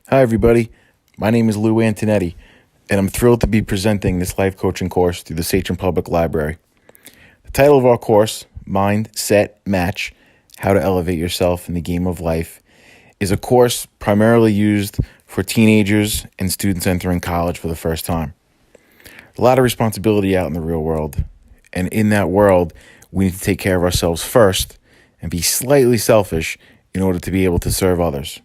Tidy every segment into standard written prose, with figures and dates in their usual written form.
Hi, everybody. My name is Louis Antonetti, and I'm thrilled to be presenting this life coaching course through the Sachem Public Library. The title of our course, Mind, Set, Match, How to Elevate Yourself in the Game of Life, is a course primarily used for teenagers and students entering college for the first time. A lot of responsibility out in the real world, and in that world, we need to take care of ourselves first and be slightly selfish in order to be able to serve others.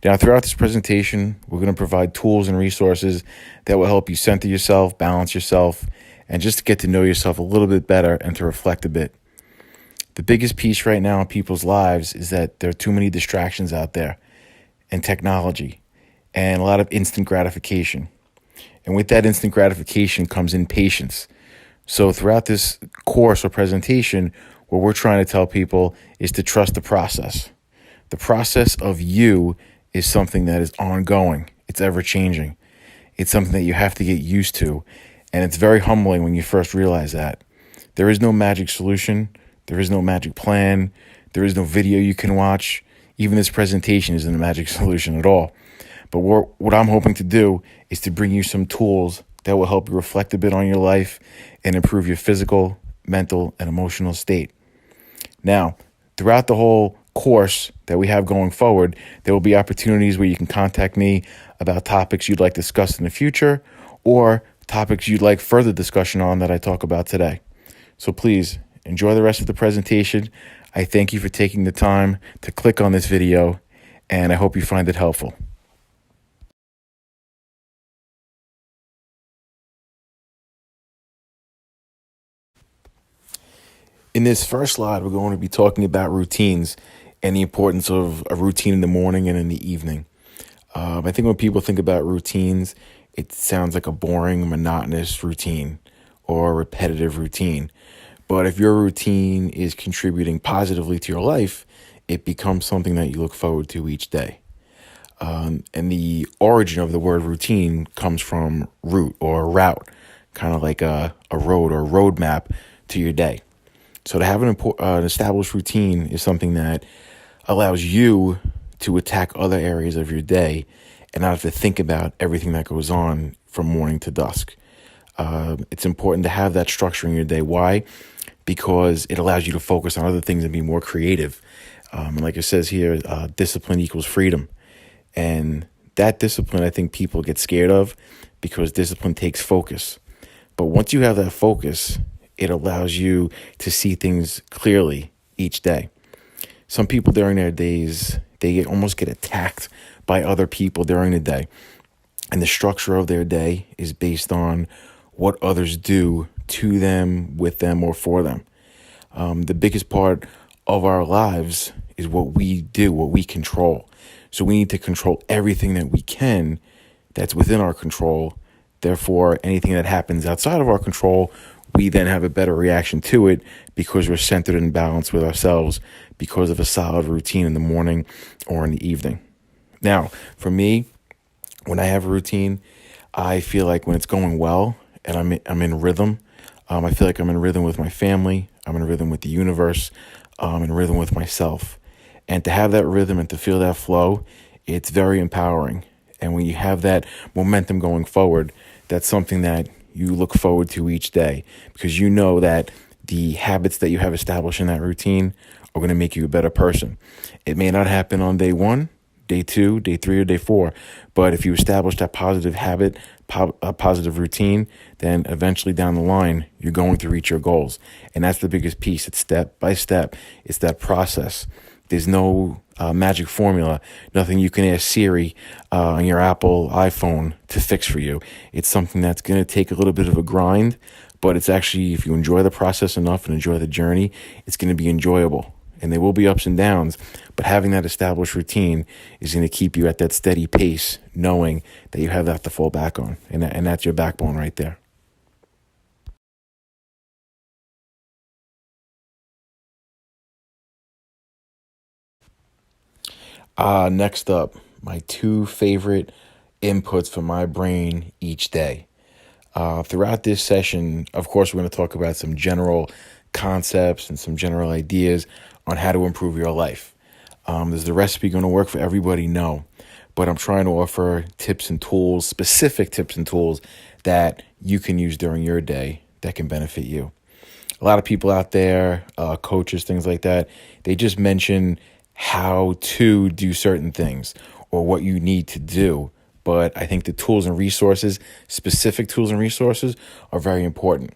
Now, throughout this presentation, we're going to provide tools and resources that will help you center yourself, balance yourself, and just to get to know yourself a little bit better and to reflect a bit. The biggest piece right now in people's lives is that there are too many distractions out there and technology and a lot of instant gratification. And with that instant gratification comes impatience. So throughout this course or presentation, what we're trying to tell people is to trust the process. The process of you is something that is ongoing. It's ever changing. It's something that you have to get used to. And it's very humbling when you first realize that. There is no magic solution. There is no magic plan. There is no video you can watch. Even this presentation isn't a magic solution at all. But what I'm hoping to do is to bring you some tools that will help you reflect a bit on your life and improve your physical, mental, and emotional state. Now, throughout the whole course that we have going forward, there will be opportunities where you can contact me about topics you'd like discussed in the future or topics you'd like further discussion on that I talk about today. So please enjoy the rest of the presentation. I thank you for taking the time to click on this video, and I hope you find it helpful. In this first slide, we're going to be talking about routines and the importance of a routine in the morning and in the evening. I think when people think about routines, it sounds like a boring, monotonous routine or a repetitive routine. But if your routine is contributing positively to your life, it becomes something that you look forward to each day. And the origin of the word routine comes from route or route, kind of like a road or roadmap to your day. So to have an established routine is something that allows you to attack other areas of your day and not have to think about everything that goes on from morning to dusk. It's important to have that structure in your day. Why? Because it allows you to focus on other things and be more creative. And like it says here, discipline equals freedom. And that discipline, I think people get scared of because discipline takes focus. But once you have that focus, it allows you to see things clearly each day. Some people during their days, they almost get attacked by other people during the day. And the structure of their day is based on what others do to them, with them, or for them. The biggest part of our lives is what we do, what we control. So we need to control everything that we can that's within our control. Therefore, anything that happens outside of our control, we then have a better reaction to it because we're centered and balanced with ourselves because of a solid routine in the morning or in the evening. Now, for me, when I have a routine, I feel like when it's going well and I'm in rhythm, I feel like I'm in rhythm with my family, I'm in rhythm with the universe, I'm in rhythm with myself. And to have that rhythm and to feel that flow, it's very empowering. And when you have that momentum going forward, that's something that you look forward to each day because you know that the habits that you have established in that routine are going to make you a better person. It may not happen on day 1, day 2, day 3, or day 4, but if you establish that positive habit, a positive routine, then eventually down the line, you're going to reach your goals. And that's the biggest piece. It's step by step. It's that process. There's no magic formula, nothing you can ask Siri on your Apple iPhone to fix for you. It's something that's going to take a little bit of a grind, but it's actually, if you enjoy the process enough and enjoy the journey, it's going to be enjoyable. And there will be ups and downs, but having that established routine is going to keep you at that steady pace, knowing that you have that to fall back on. And that's your backbone right there. Next up, my 2 favorite inputs for my brain each day. Throughout this session, of course, we're going to talk about some general concepts and some general ideas on how to improve your life. Is the recipe going to work for everybody? No. but I'm trying to offer tips and tools, specific tips and tools that you can use during your day that can benefit you. A lot of people out there, coaches, things like that, they just mention how to do certain things or what you need to do. But I think the tools and resources, specific tools and resources, are very important.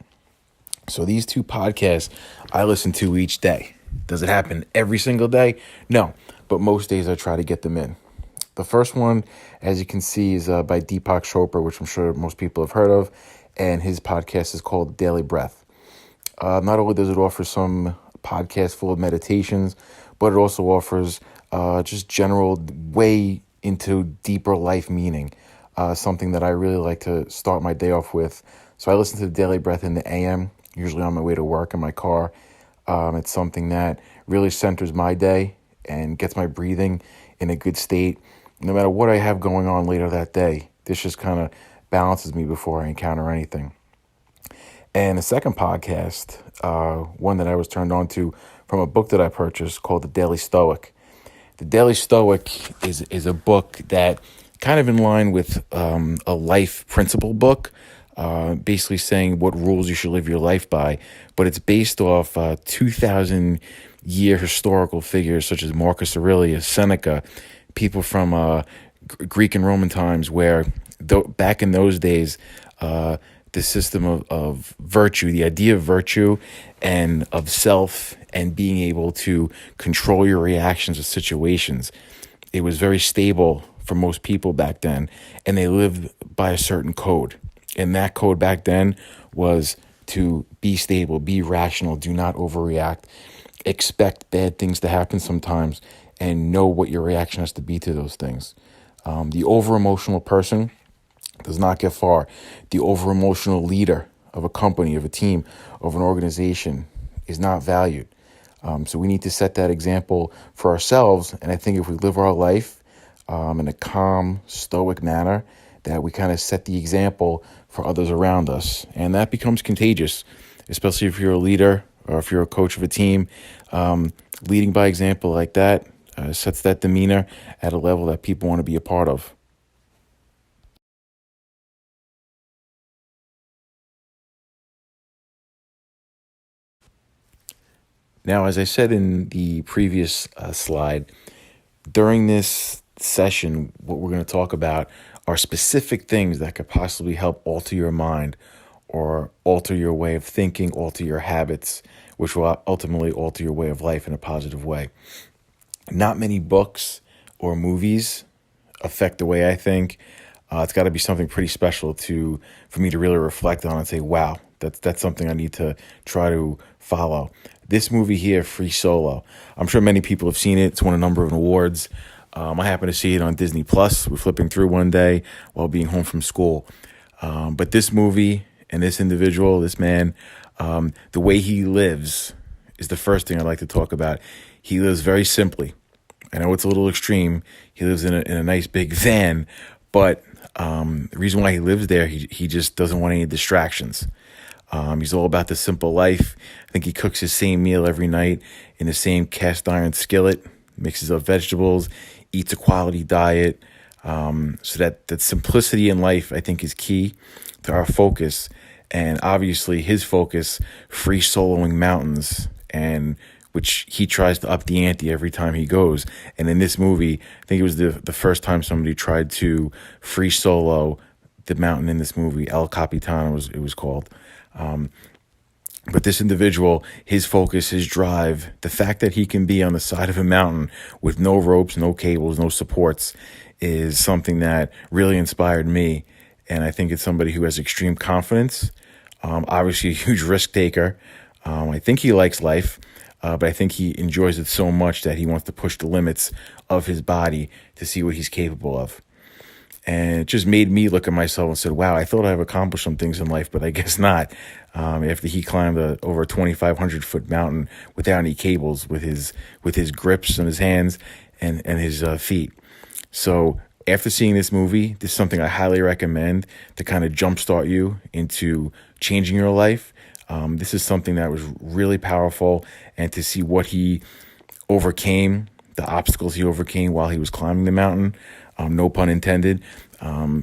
So these two podcasts I listen to each day. Does it happen every single day? No, but most days I try to get them in. The first one, as you can see, is by Deepak Chopra, which I'm sure most people have heard of, and his podcast is called Daily Breath. Not only does it offer some podcast full of meditations, but it also offers just general way into deeper life meaning, something that I really like to start my day off with. So I listen to the Daily Breath in the AM, usually on my way to work in my car. It's something that really centers my day and gets my breathing in a good state. No matter what I have going on later that day, this just kind of balances me before I encounter anything. And the second podcast, one that I was turned on to from a book that I purchased called The Daily Stoic. The Daily Stoic is a book that kind of in line with a life principle book, basically saying what rules you should live your life by. But it's based off 2,000-year historical figures such as Marcus Aurelius, Seneca, people from Greek and Roman times where back in those days, the system of virtue, the idea of virtue and of self and being able to control your reactions to situations. It was very stable for most people back then, and they lived by a certain code. And that code back then was to be stable, be rational, do not overreact, expect bad things to happen sometimes, and know what your reaction has to be to those things. The over-emotional person does not get far. The over-emotional leader of a company, of a team, of an organization is not valued. So we need to set that example for ourselves. And I think if we live our life in a calm, stoic manner, that we kind of set the example for others around us. And that becomes contagious, especially if you're a leader or if you're a coach of a team. Leading by example like that sets that demeanor at a level that people want to be a part of. Now, as I said in the previous slide, during this session, what we're going to talk about are specific things that could possibly help alter your mind or alter your way of thinking, alter your habits, which will ultimately alter your way of life in a positive way. Not many books or movies affect the way I think. It's got to be something pretty special for me to really reflect on and say, wow, that's something I need to try to follow. This movie here, Free Solo, I'm sure many people have seen it. It's won a number of awards. I happened to see it on Disney Plus. We're flipping through one day while being home from school. But this movie and this individual, this man, the way he lives is the first thing I'd like to talk about. He lives very simply. I know it's a little extreme. He lives in a nice big van, but the reason why he lives there, he just doesn't want any distractions. He's all about the simple life. I think he cooks his same meal every night in the same cast iron skillet, mixes up vegetables, eats a quality diet. So that simplicity in life, I think, is key to our focus. And obviously his focus, free soloing mountains, and which he tries to up the ante every time he goes. And in this movie, I think it was the first time somebody tried to free solo the mountain in this movie. El Capitan it was called. But this individual, his focus, his drive, the fact that he can be on the side of a mountain with no ropes, no cables, no supports is something that really inspired me. And I think it's somebody who has extreme confidence, obviously a huge risk taker. I think he likes life, but I think he enjoys it so much that he wants to push the limits of his body to see what he's capable of. And it just made me look at myself and said, wow, I thought I've accomplished some things in life, but I guess not. After he climbed over a 2,500-foot mountain without any cables, with his grips in his hands and his feet. So after seeing this movie, this is something I highly recommend to kind of jumpstart you into changing your life. This is something that was really powerful, and to see what he overcame the obstacles he overcame while he was climbing the mountain, no pun intended,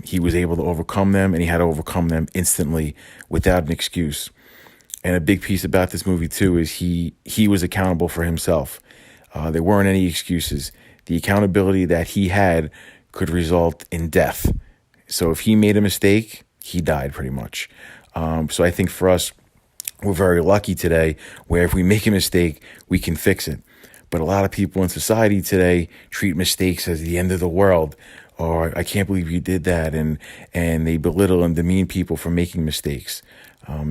he was able to overcome them, and he had to overcome them instantly without an excuse. And a big piece about this movie too is he was accountable for himself. There weren't any excuses. The accountability that he had could result in death. So if he made a mistake, he died pretty much. So I think for us, we're very lucky today where if we make a mistake, we can fix it. But a lot of people in society today treat mistakes as the end of the world, or I can't believe you did that, and they belittle and demean people for making mistakes.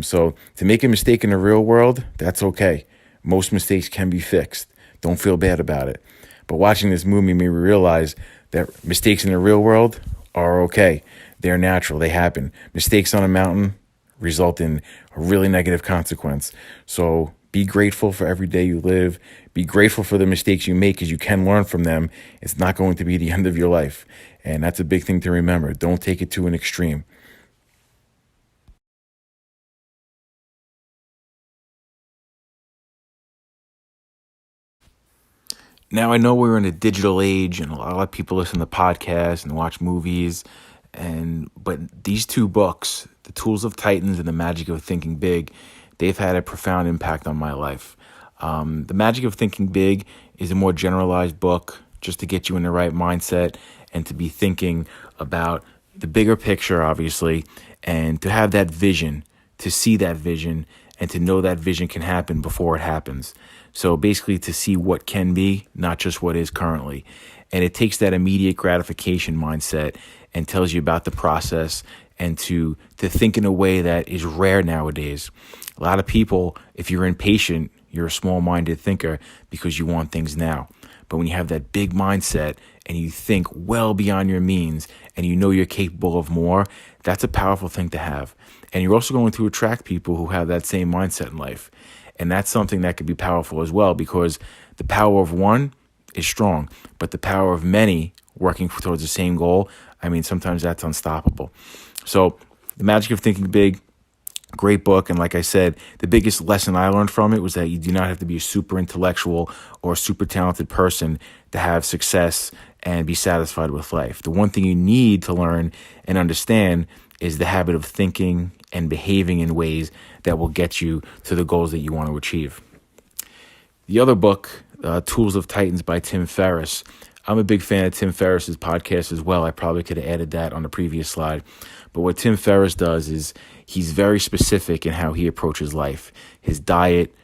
So to make a mistake in the real world, that's okay. Most mistakes can be fixed. Don't feel bad about it. But watching this movie made me realize that mistakes in the real world are okay. They're natural. They happen. Mistakes on a mountain result in a really negative consequence. So be grateful for every day you live. Be grateful for the mistakes you make because you can learn from them. It's not going to be the end of your life. And that's a big thing to remember. Don't take it to an extreme. Now, I know we're in a digital age and a lot of people listen to podcasts and watch movies, but these two books, The Tools of Titans and The Magic of Thinking Big, they've had a profound impact on my life. The Magic of Thinking Big is a more generalized book just to get you in the right mindset and to be thinking about the bigger picture, obviously, and to have that vision, to see that vision, and to know that vision can happen before it happens. So basically to see what can be, not just what is currently. And it takes that immediate gratification mindset and tells you about the process and to think in a way that is rare nowadays. A lot of people, if you're impatient, you're a small-minded thinker because you want things now. But when you have that big mindset and you think well beyond your means and you know you're capable of more, that's a powerful thing to have. And you're also going to attract people who have that same mindset in life. And that's something that could be powerful as well, because the power of one is strong, but the power of many working towards the same goal, I mean, sometimes that's unstoppable. So The Magic of Thinking Big, great book. And like I said, the biggest lesson I learned from it was that you do not have to be a super intellectual or a super talented person to have success and be satisfied with life. The one thing you need to learn and understand is the habit of thinking and behaving in ways that will get you to the goals that you want to achieve. The other book, Tools of Titans by Tim Ferriss. I'm a big fan of Tim Ferriss's podcast as well. I probably could have added that on the previous slide. But what Tim Ferriss does is he's very specific in how he approaches life, his diet,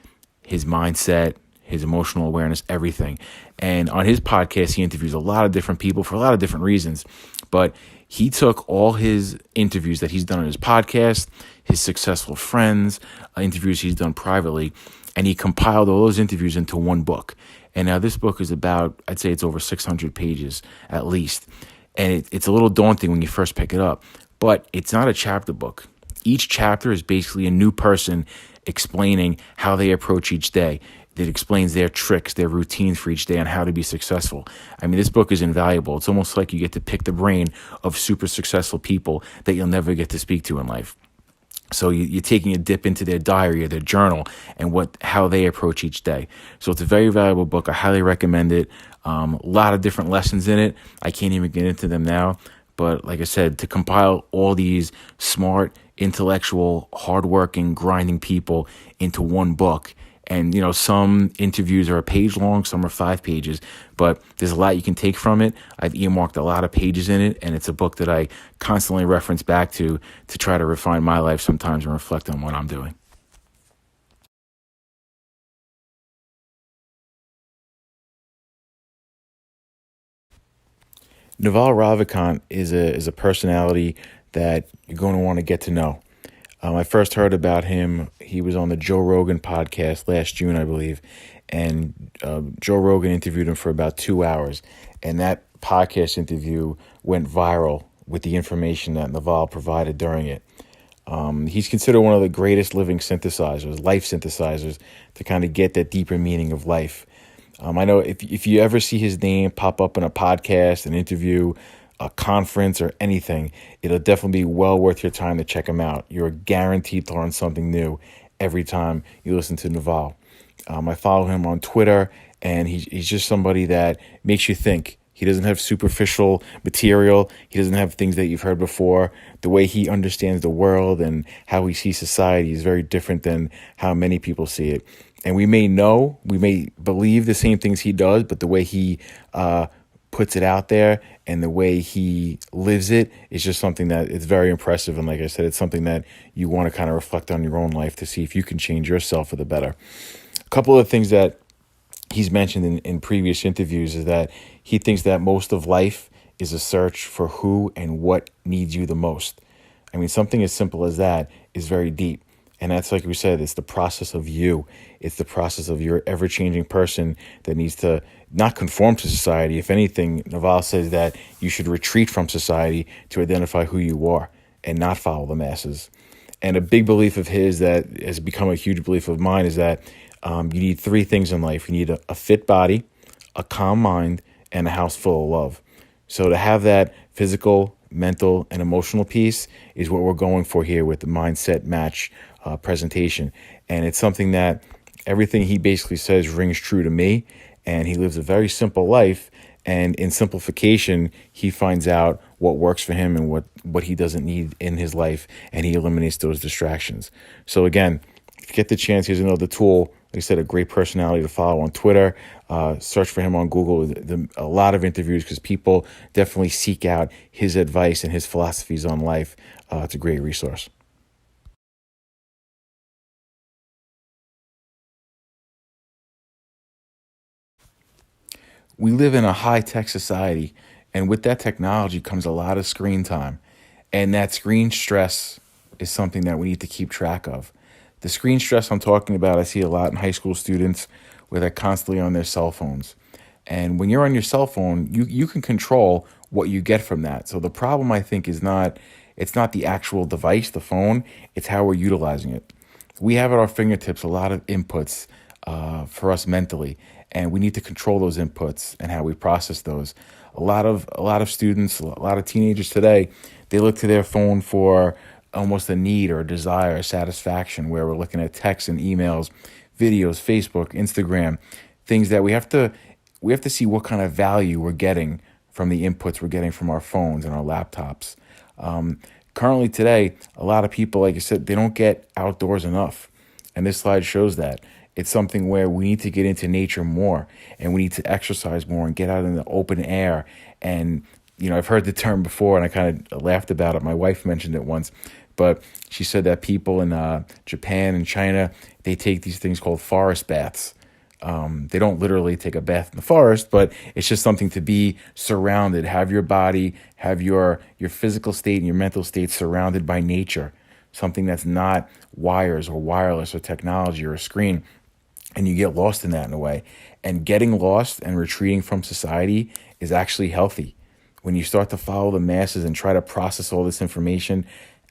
his mindset, his emotional awareness, everything. And on his podcast, he interviews a lot of different people for a lot of different reasons. But he took all his interviews that he's done on his podcast, his successful friends, interviews he's done privately, and he compiled all those interviews into one book. And now this book is about, I'd say it's over 600 pages at least. And it's a little daunting when you first pick it up, but it's not a chapter book. Each chapter is basically a new person explaining how they approach each day. It explains their tricks, their routines for each day on how to be successful. I mean, this book is invaluable. It's almost like you get to pick the brain of super successful people that you'll never get to speak to in life. So you're taking a dip into their diary or their journal and how they approach each day. So it's a very valuable book. I highly recommend it. A lot of different lessons in it. I can't even get into them now. But like I said, to compile all these smart, intellectual, hardworking, grinding people into one book. And, you know, some interviews are a page long, some are 5 pages, but there's a lot you can take from it. I've earmarked a lot of pages in it, and it's a book that I constantly reference back to try to refine my life sometimes and reflect on what I'm doing. Naval Ravikant is a personality that you're going to want to get to know. I first heard about him. He was on the Joe Rogan podcast last June, I believe, and Joe Rogan interviewed him for about 2 hours, and that podcast interview went viral with the information that Naval provided during it. He's considered one of the greatest living synthesizers, life synthesizers, to kind of get that deeper meaning of life. I know if you ever see his name pop up in a podcast, an interview, a conference, or anything, it'll definitely be well worth your time to check him out. You're guaranteed to learn something new every time you listen to Naval. I follow him on Twitter And he's just somebody that makes you think. He doesn't have superficial material. He doesn't have things that you've heard before. The way he understands the world and how he sees society is very different than how many people see it. And we may believe the same things he does, but the way he puts it out there and the way he lives it is just something that it's very impressive. And like I said, it's something that you want to kind of reflect on your own life to see if you can change yourself for the better. A couple of things that he's mentioned in previous interviews is that he thinks that most of life is a search for who and what needs you the most. I mean, something as simple as that is very deep. And that's, like we said, it's the process of you. It's the process of your ever-changing person that needs to not conform to society. If anything, Naval says that you should retreat from society to identify who you are and not follow the masses. And a big belief of his that has become a huge belief of mine is that you need three things in life. You need a fit body, a calm mind, and a house full of love. So to have that physical, mental, and emotional piece is what we're going for here with the Mindset Match presentation. And it's something that everything he basically says rings true to me. And he lives a very simple life. And in simplification, he finds out what works for him and what he doesn't need in his life. And he eliminates those distractions. So again, if you get the chance, here's another tool. Like I said, a great personality to follow on Twitter. Search for him on Google. A lot of interviews because people definitely seek out his advice and his philosophies on life. It's a great resource. We live in a high-tech society, and with that technology comes a lot of screen time. And that screen stress is something that we need to keep track of. The screen stress I'm talking about, I see a lot in high school students where they're constantly on their cell phones. And when you're on your cell phone, you can control what you get from that. So the problem, I think, is it's not the actual device, the phone, it's how we're utilizing it. We have at our fingertips a lot of inputs for us mentally, and we need to control those inputs and how we process those. A lot of students, a lot of teenagers today, they look to their phone for almost a need or a desire, a satisfaction, where we're looking at texts and emails, videos, Facebook, Instagram, things that we have to see what kind of value we're getting from the inputs we're getting from our phones and our laptops. Currently today, a lot of people, like I said, they don't get outdoors enough. And this slide shows that. It's something where we need to get into nature more and we need to exercise more and get out in the open air. And, I've heard the term before and I kind of laughed about it. My wife mentioned it once, but she said that people in Japan and China, they take these things called forest baths. They don't literally take a bath in the forest, but it's just something to be surrounded, have your body, have your physical state and your mental state surrounded by nature, something that's not wires or wireless or technology or a screen. And you get lost in that in a way. And getting lost and retreating from society is actually healthy. When you start to follow the masses and try to process all this information,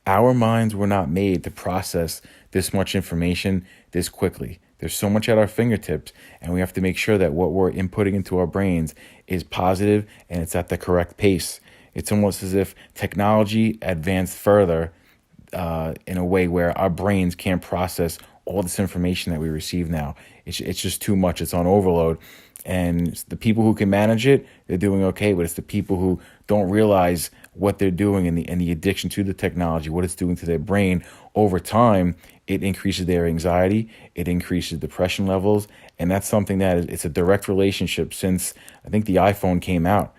our minds were not made to process this much information this quickly. There's so much at our fingertips, and we have to make sure that what we're inputting into our brains is positive and it's at the correct pace. It's almost as if technology advanced further in a way where our brains can't process all this information that we receive now. It's just too much. It's on overload. And the people who can manage it, they're doing okay. But it's the people who don't realize what they're doing and the addiction to the technology, what it's doing to their brain over time. It increases their anxiety. It increases depression levels. And that's something it's a direct relationship since I think the iPhone came out.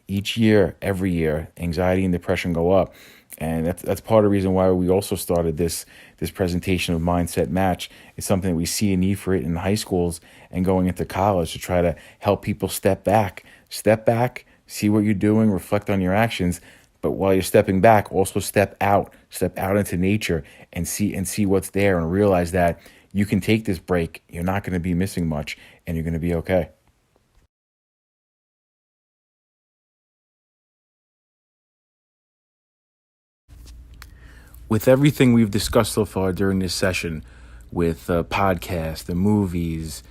Each year, every year, anxiety and depression go up. And that's part of the reason why we also started this presentation of Mindset Match. It's something that we see a need for it in high schools and going into college to try to help people step back, see what you're doing, reflect on your actions. But while you're stepping back, also step out into nature and see what's there and realize that you can take this break. You're not going to be missing much and you're going to be okay. With everything we've discussed so far during this session, with podcasts, the movies,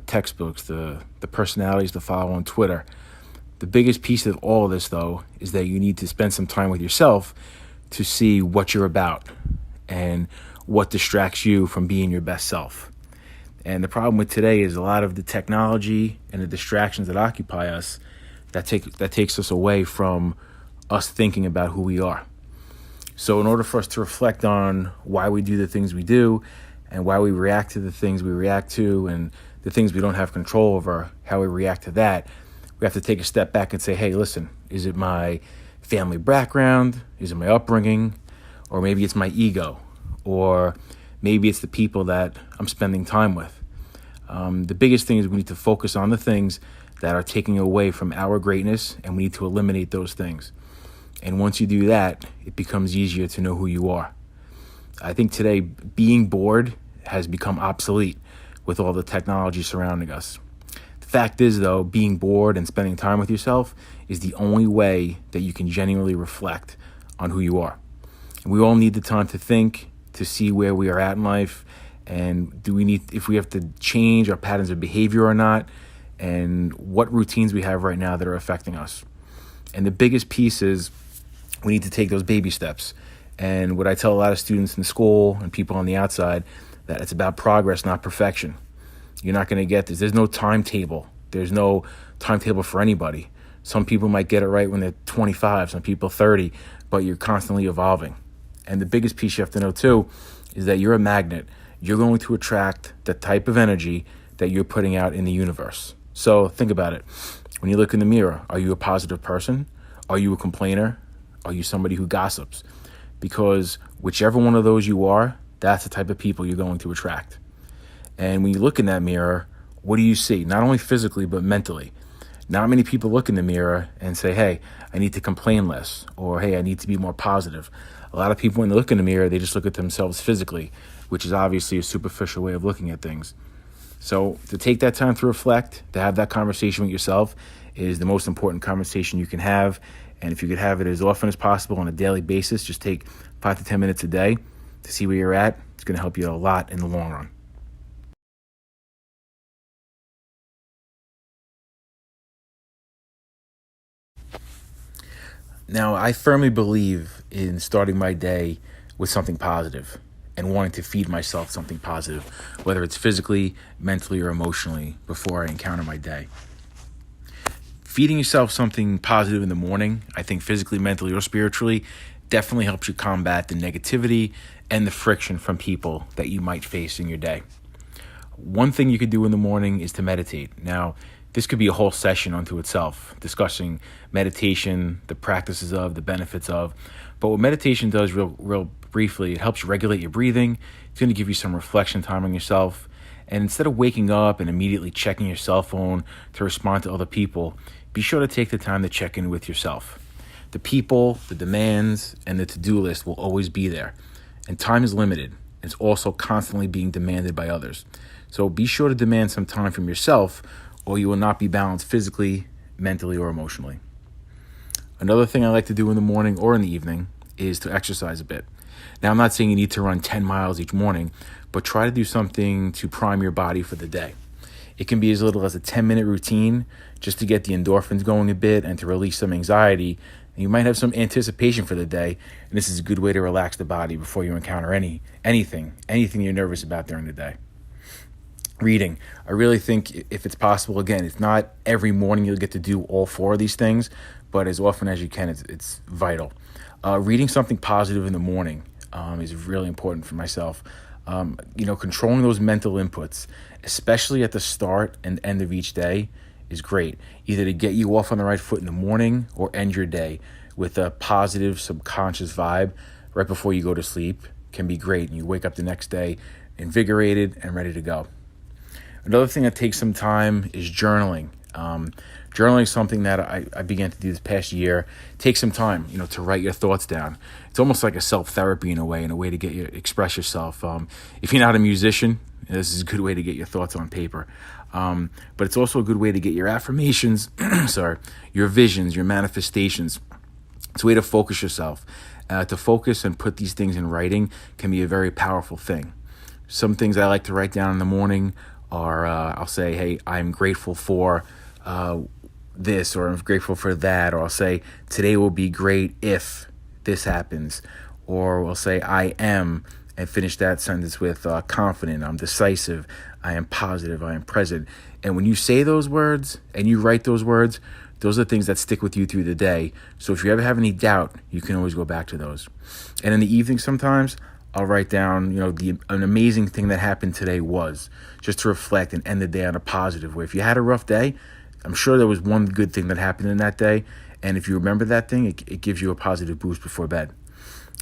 textbooks, the personalities to follow on Twitter, the biggest piece of all of this, though, is that you need to spend some time with yourself to see what you're about and what distracts you from being your best self. And the problem with today is a lot of the technology and the distractions that occupy us that takes us away from us thinking about who we are. So in order for us to reflect on why we do the things we do and why we react to the things we react to and the things we don't have control over, how we react to that, we have to take a step back and say, hey, listen, is it my family background? Is it my upbringing? Or maybe it's my ego? Or maybe it's the people that I'm spending time with. The biggest thing is we need to focus on the things that are taking away from our greatness, and we need to eliminate those things. And once you do that, it becomes easier to know who you are. I think today being bored has become obsolete with all the technology surrounding us. The fact is, though, being bored and spending time with yourself is the only way that you can genuinely reflect on who you are. And we all need the time to think, to see where we are at in life, and if we have to change our patterns of behavior or not, and what routines we have right now that are affecting us. And the biggest piece is we need to take those baby steps. And what I tell a lot of students in school and people on the outside, that it's about progress, not perfection. You're not going to get this. There's no timetable. There's no timetable for anybody. Some people might get it right when they're 25, some people 30, but you're constantly evolving. And the biggest piece you have to know too is that you're a magnet. You're going to attract the type of energy that you're putting out in the universe. So think about it. When you look in the mirror, are you a positive person? Are you a complainer? Are you somebody who gossips? Because whichever one of those you are, that's the type of people you're going to attract. And when you look in that mirror, what do you see? Not only physically, but mentally. Not many people look in the mirror and say, hey, I need to complain less, or hey, I need to be more positive. A lot of people, when they look in the mirror, they just look at themselves physically, which is obviously a superficial way of looking at things. So to take that time to reflect, to have that conversation with yourself is the most important conversation you can have. And if you could have it as often as possible on a daily basis, just take 5 to 10 minutes a day to see where you're at. It's going to help you a lot in the long run. Now, I firmly believe in starting my day with something positive and wanting to feed myself something positive, whether it's physically, mentally, or emotionally, before I encounter my day. Feeding yourself something positive in the morning, I think physically, mentally, or spiritually, definitely helps you combat the negativity and the friction from people that you might face in your day. One thing you could do in the morning is to meditate. Now, this could be a whole session unto itself, discussing meditation, the practices of, the benefits of. But what meditation does real briefly, it helps you regulate your breathing. It's going to give you some reflection time on yourself. And instead of waking up and immediately checking your cell phone to respond to other people, be sure to take the time to check in with yourself. The people, the demands, and the to-do list will always be there. And time is limited. It's also constantly being demanded by others. So be sure to demand some time from yourself, or you will not be balanced physically, mentally, or emotionally. Another thing I like to do in the morning or in the evening is to exercise a bit. Now, I'm not saying you need to run 10 miles each morning, but try to do something to prime your body for the day. It can be as little as a 10-minute routine just to get the endorphins going a bit and to release some anxiety. And you might have some anticipation for the day, and this is a good way to relax the body before you encounter anything you're nervous about during the day. Reading. I really think if it's possible, again, it's not every morning you'll get to do all 4 of these things, but as often as you can, it's vital. Reading something positive in the morning is really important for myself. Controlling those mental inputs, especially at the start and end of each day, is great. Either to get you off on the right foot in the morning or end your day with a positive subconscious vibe right before you go to sleep can be great. And you wake up the next day invigorated and ready to go. Another thing that takes some time is journaling. Journaling is something that I began to do this past year. Take some time, to write your thoughts down. It's almost like a self-therapy in a way to get you to express yourself. If you're not a musician, this is a good way to get your thoughts on paper. But it's also a good way to get your affirmations, your visions, your manifestations. It's a way to focus yourself. To focus and put these things in writing can be a very powerful thing. Some things I like to write down in the morning are, I'll say, hey, I'm grateful for this, or I'm grateful for that, or I'll say, today will be great if this happens, or I'll say, I am, and finish that sentence with confident, I'm decisive, I am positive, I am present. And when you say those words and you write those words, those are things that stick with you through the day. So if you ever have any doubt, you can always go back to those. And in the evening sometimes, I'll write down, an amazing thing that happened today was, just to reflect and end the day on a positive way. If you had a rough day, I'm sure there was one good thing that happened in that day. And if you remember that thing, it gives you a positive boost before bed.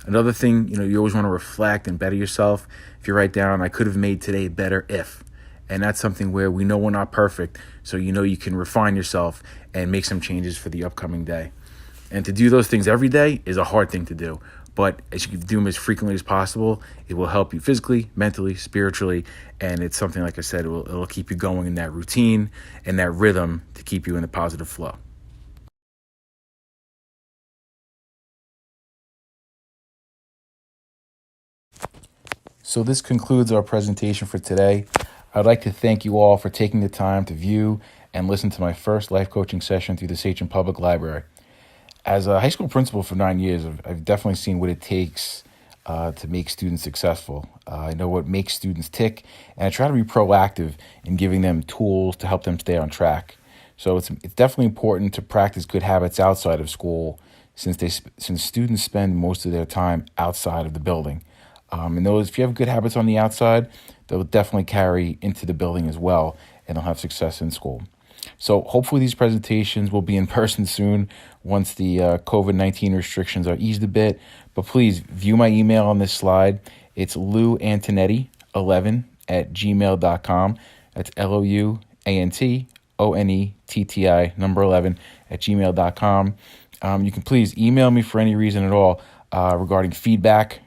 Another thing, you always want to reflect and better yourself. If you write down, I could have made today better if. And that's something where we know we're not perfect. So you can refine yourself and make some changes for the upcoming day. And to do those things every day is a hard thing to do. But as you do them as frequently as possible, it will help you physically, mentally, spiritually. And it's something, like I said, it'll keep you going in that routine and that rhythm to keep you in the positive flow. So this concludes our presentation for today. I'd like to thank you all for taking the time to view and listen to my first life coaching session through the Sachem Public Library. As a high school principal for 9 years, I've definitely seen what it takes to make students successful. I know what makes students tick, and I try to be proactive in giving them tools to help them stay on track. So it's definitely important to practice good habits outside of school, since students spend most of their time outside of the building. And if you have good habits on the outside, they'll definitely carry into the building as well, and they'll have success in school. So hopefully these presentations will be in person soon once the COVID-19 restrictions are eased a bit. But please view my email on this slide. It's louantonetti11@gmail.com. That's LOUANTONETTI number 11@gmail.com. You can please email me for any reason at all regarding feedback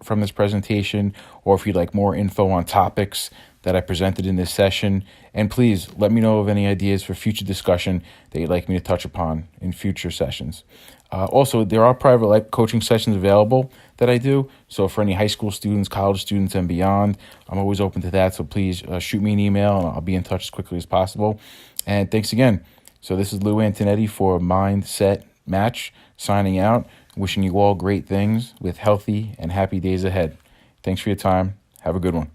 from this presentation, or if you'd like more info on topics that I presented in this session. And please let me know of any ideas for future discussion that you'd like me to touch upon in future sessions. Also, there are private life coaching sessions available that I do. So for any high school students, college students, and beyond, I'm always open to that. So please shoot me an email and I'll be in touch as quickly as possible. And thanks again. So this is Louis Antonetti for Mindset Match, signing out, wishing you all great things with healthy and happy days ahead. Thanks for your time. Have a good one.